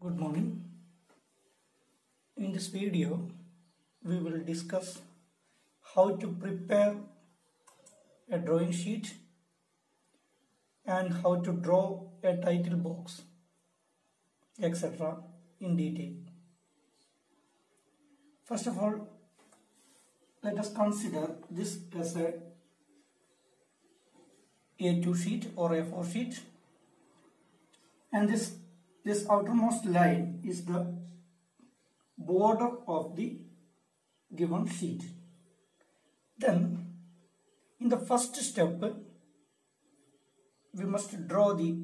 Good morning. In this video, we will discuss how to prepare a drawing sheet and how to draw a title box, etc. in detail. First of all, let us consider this as a A2 sheet or A4 sheet, and this outermost line is the border of the given sheet. Then in the first step we must draw the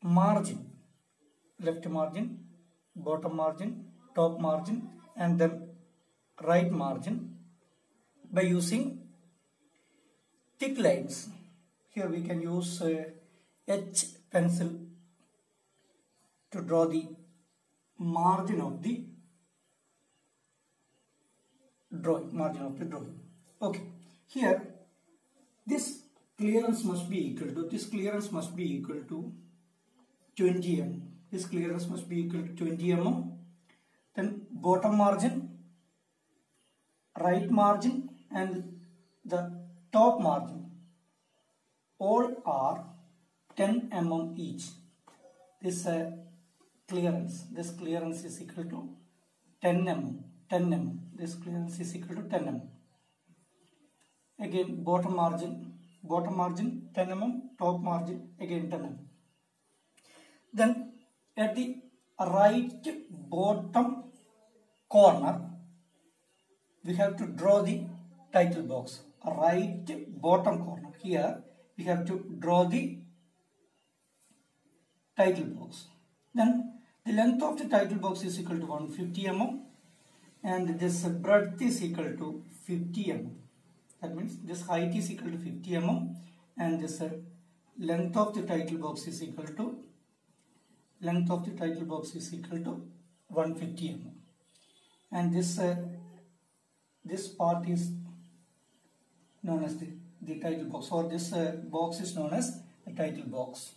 margin, left margin, bottom margin, top margin, and then right margin by using thick lines. Here we can use H pencil to draw the margin of the drawing, Okay, here this clearance must be equal to 20 mm. This clearance must be equal to 20 mm. Then bottom margin, right margin, and the top margin all are 10 mm each. This clearance is equal to 10 mm. This clearance is equal to 10 mm. Again bottom margin 10 mm, top margin again 10 mm. Then at the right bottom corner we have to draw the title box. Right bottom corner, here we have to draw the title box. Then the length of the title box is equal to 150 mm and this breadth is equal to 50 mm. That means this height is equal to 50 mm and this length of the title box is equal to 150 mm. And this part is known as the title box, or this box is known as the title box.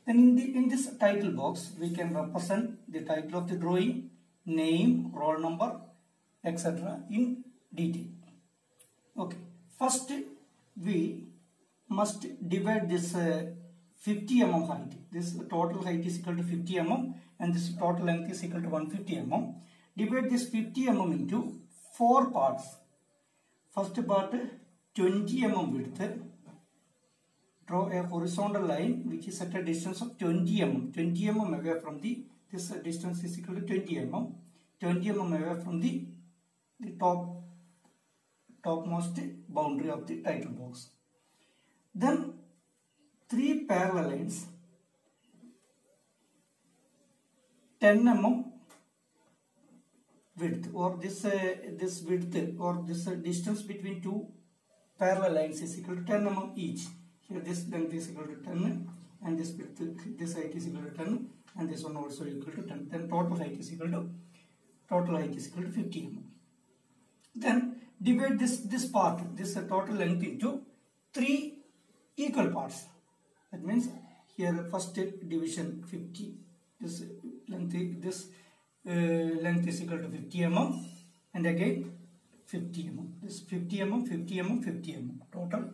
Then in this title box we can represent the title of the drawing, name, roll number, etc. in detail. Okay, first we must divide this 50 mm height. This total height is equal to 50 mm and this total length is equal to 150 mm. Divide this 50 mm into 4 parts. First part 20 mm width. Draw a horizontal line which is at a distance of 20 mm. 20 mm away from this distance is equal to 20 mm. 20 mm away from the topmost boundary of the title box. Then 3 parallel lines 10 mm width, or this width or this distance between 2 parallel lines is equal to 10 mm each. Here this length is equal to 10 and this width, this height is equal to 10 and this one also equal to 10. Then total height is equal to 50 mm. Then divide this part, this total length into 3 equal parts. That means here first division 50. This length is equal to 50 mm and again 50 mm. This 50 mm, 50 mm, 50 mm. Total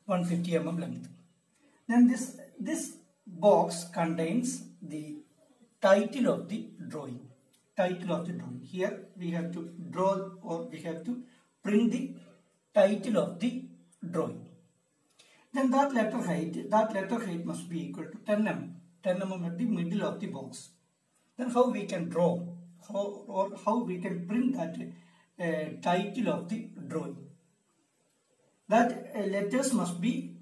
150 mm length. Then this box contains the title of the drawing. Here we have to draw, or we have to print the title of the drawing. Then that letter height must be equal to 10 mm. 10 mm at the middle of the box. Then how we can draw, how we can print that title of the drawing. That letters must be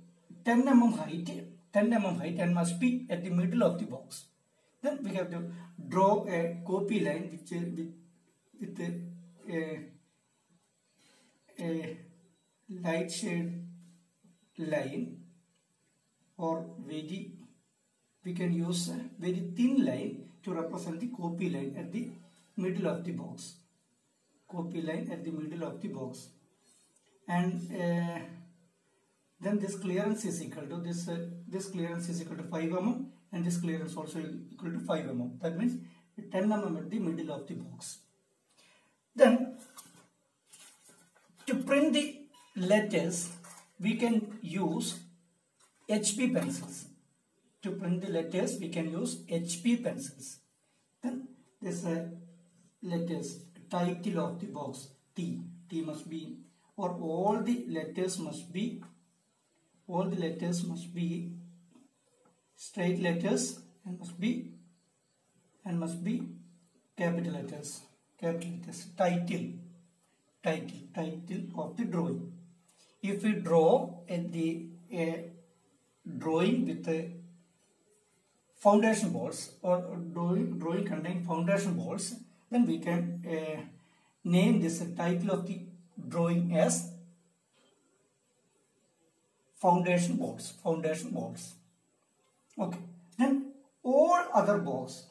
10 mm height and must be at the middle of the box. Then we have to draw a copy line with a light shade line, or we can use a very thin line to represent the copy line at the middle of the box. And then this clearance is equal to 5 mm and this clearance also equal to 5 mm. That means 10 mm at the middle of the box. Then to print the letters, we can use HP pencils. To print the letters, we can use HP pencils. Then this letters, title of the box, T must be, or all the letters must be straight letters and must be capital letters. Title of the drawing. If we draw a drawing with a foundation balls, or drawing containing foundation balls, then we can name this title of the drawing as foundation balls. Okay. Then all other box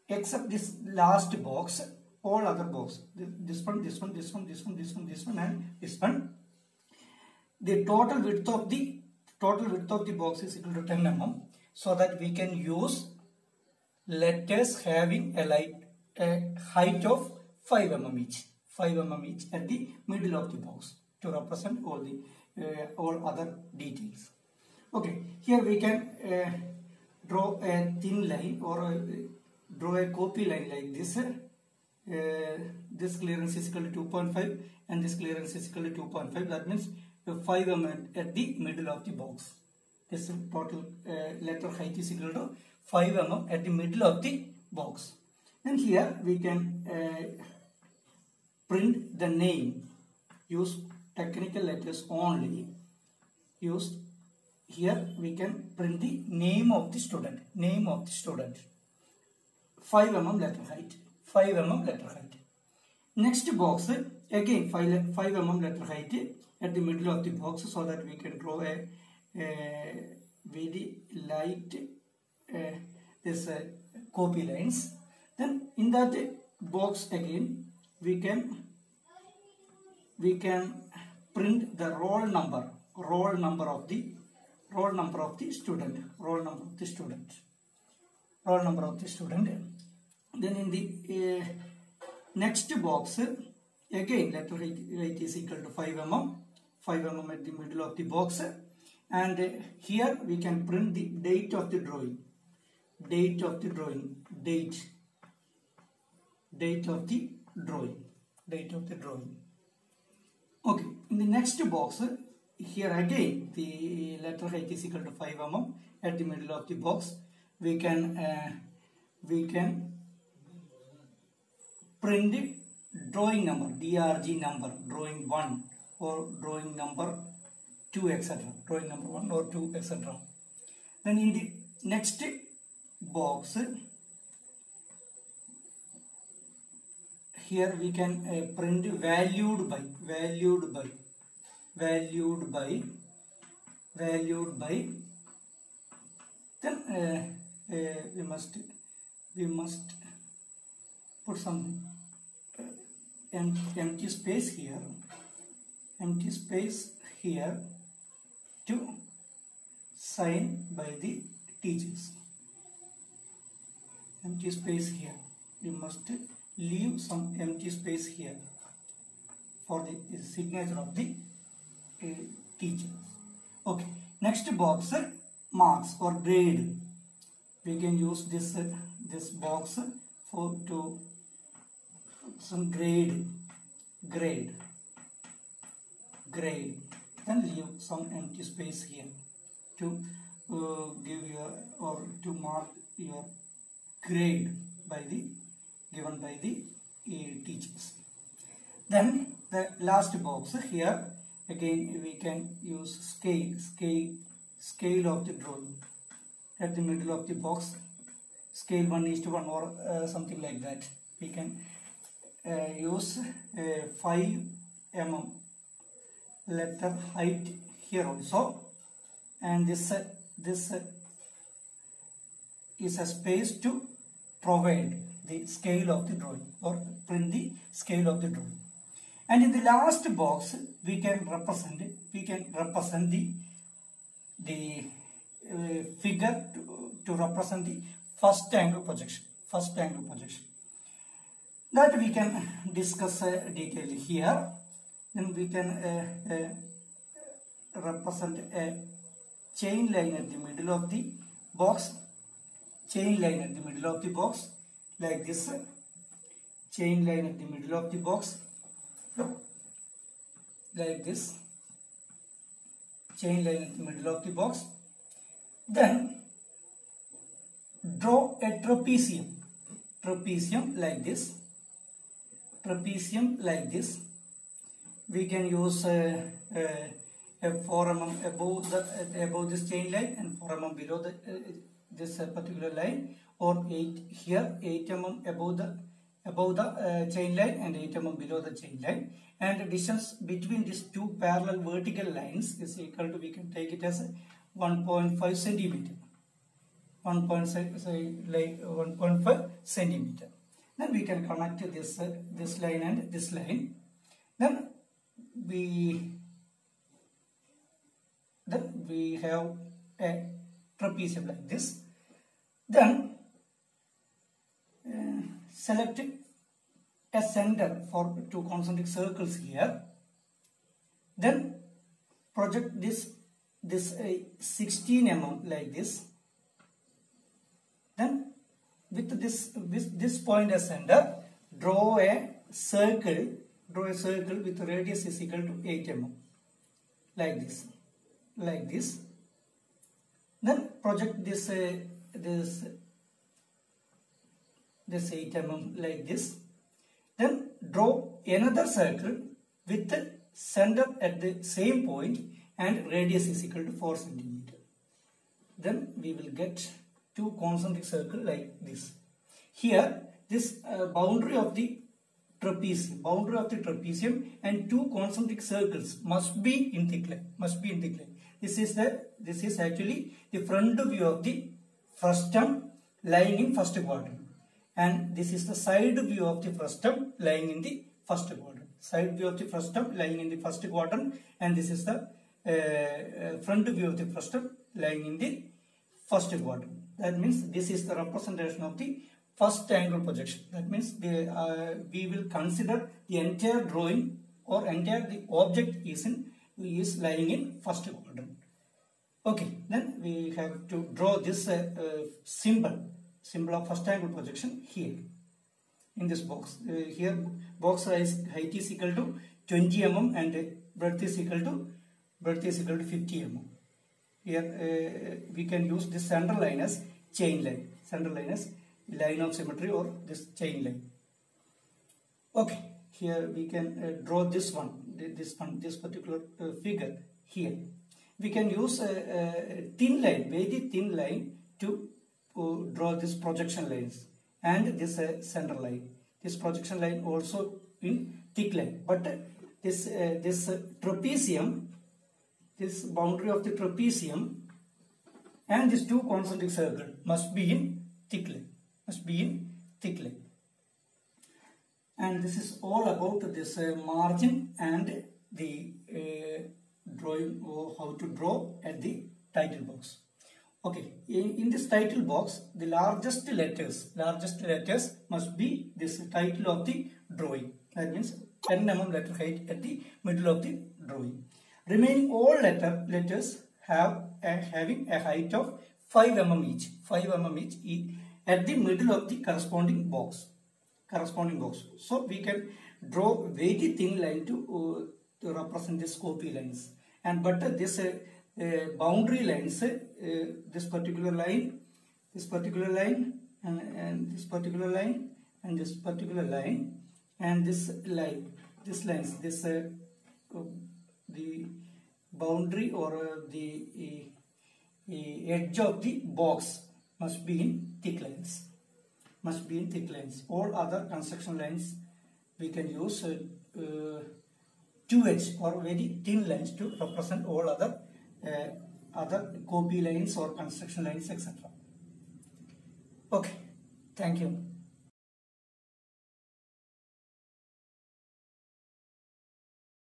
except this last box, all other box, this one, and this one, the total width of the box is equal to 10 mm, so that we can use letters having a height of 5 mm each. 5 mm each at the middle of the box to represent all other details. Okay, here we can draw a thin line, or draw a copy line like this. This clearance is equal to 2.5 and this clearance is equal to 2.5. That means 5 mm at the middle of the box. This total letter height is equal to 5 mm at the middle of the box. And here we can print the name. Use technical letters only. Here we can print the name of the student. 5 mm letter height. 5 mm letter height. Next box, again 5 mm letter height at the middle of the box, so that we can draw a very light copy lines. Then in that box again we can print the roll number of the student. Then in the next box, again letter height is equal to 5 mm. 5 mm at the middle of the box, and here we can print the date of the drawing. Date of the drawing. Okay, in the next box, here again the letter height is equal to 5 mm at the middle of the box. We can print the drawing number, DRG number, drawing 1 or drawing number 2, etc. Drawing number 1 or 2, etc. Then in the next box, here we can print valued by. Then we must put some empty space here to sign by the teachers. Empty space here. We must leave some empty space here for the signature of the teacher. Okay. Next box, marks or grade. We can use this box to some grade. Then leave some empty space here to give your, or to mark your grade given by the teachers. Then the last box here, again we can use scale of the drawing. At the middle of the box, scale 1:1 or something like that. We can use 5 mm letter height here also, and this is a space to provide the scale of the drawing, or print the scale of the drawing. And in the last box we can represent the figure to represent the first angle projection. First angle projection. That we can discuss detail here. Then we can represent a chain line at the middle of the box. Chain line at the middle of the box, like this. Chain line at the middle of the box, like this. Chain line at the middle of the box. Then draw a trapezium. Trapezium like this. Trapezium like this. We can use a 4 mm above this chain line and 4 mm below the this particular line, or 8 mm above the chain line and 8 mm below the chain line, and the distance between these two parallel vertical lines is equal to, we can take it as 1.5 centimeter. 1.5 centimeter. Then we can connect this line and this line. Then we have a trapezium like this. Then select a center for two concentric circles here. Then project this 16 mm like this. Then with this point as center, draw a circle with radius is equal to 8 mm like this. Then project this 8 mm like this. Then draw another circle with the center at the same point and radius is equal to 4 centimeter. Then we will get two concentric circles like this. Here this boundary of the trapezium and two concentric circles must be in thick line. This is actually the front view of the frustum lying in first quadrant, and this is the side view of the frustum lying in the first quadrant. Side view of the frustum lying in the first quadrant, and this is the front view of the frustum lying in the first quadrant. That means this is the representation of the first angle projection. That means we will consider the entire drawing or entire the object is lying in first quadrant. Okay, then we have to draw this symbol of first angle projection here in this box. Here box size height is equal to 20 mm and breadth is equal to 50 mm. Here we can use this center line as chain line. Center line as line of symmetry or this chain line. Okay, here we can draw this particular figure here. We can use a thin line, very thin line to draw this projection lines and this center line. This projection line also in thick line, but this trapezium, this boundary of the trapezium and these two concentric circles must be in thick line. And this is all about this margin and the drawing, or how to draw at the title box. Okay, in this title box, the largest letters must be this title of the drawing. That means 10 mm letter height at the middle of the drawing. Remaining all letters having a height of 5 mm each. At the middle of the corresponding box. So we can draw very thin line to represent the scopy lines, but this boundary lines, this particular line, and this particular line, and this particular line, and this lines, the boundary or the edge of the box must be in thick lines. All other construction lines we can use 2H or very thin lines to represent all other copy lines or construction lines, etc. Okay, thank you.